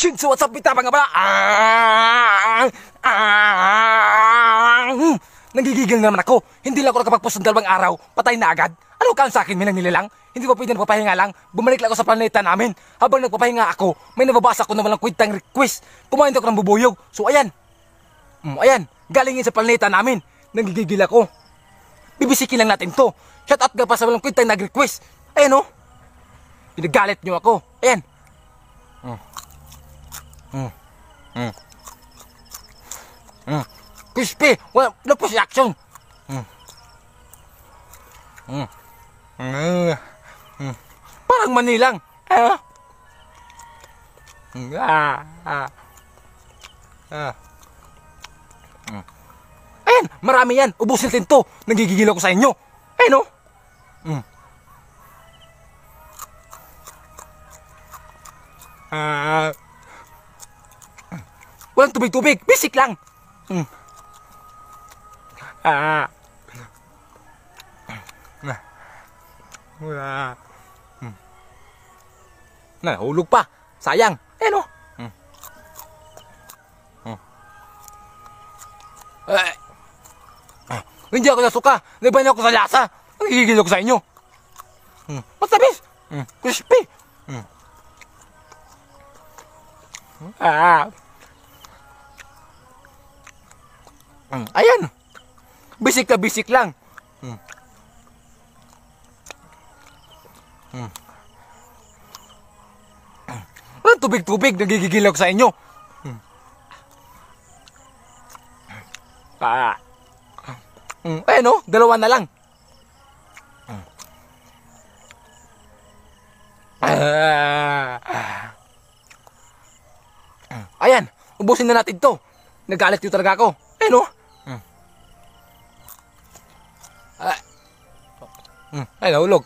Shinzo, what's up, bita mga bala? Nagigigil na naman ako. Hindi lang ako nakapagpost ng 2 araw. Patay na agad. Ano ka sa akin, may nangilalang? Hindi ba pwede nagpapahinga lang? Bumalik lang ako sa planeta namin. Habang nagpapahinga ako, may nababasa ko na walang kwentang request. Kumain ako ng bubuyog. So ayan. Ayan, galingin sa planeta namin. Nagigigil ako. Bibisikin lang natin to. Shout out ka pa sa walang kwentang nag-request. Ayan o. Pinagalit nyo ako. Ayan. Crispy, wala po si action. Parang manilang. Ayan, marami yan. Ubusin natin to. Nagigigil ako sa inyo. Ayan o. Walang tubig-tubig. Basic lang. Nahulog pa. Sayang. Ayan o. Hindi ako nasuka. Nagbayan ako sa lasa. Nagigigil ako sa inyo. Matabis. Crispy. Ayan. Bisik na bisik lang. Walang tubig-tubig. Nagigigil ako sa inyo. Ayan o. 2 na lang. Ayan. Ubusin na natin to. Nagalit yung talaga ako. Ayan o. Ay, nahulog.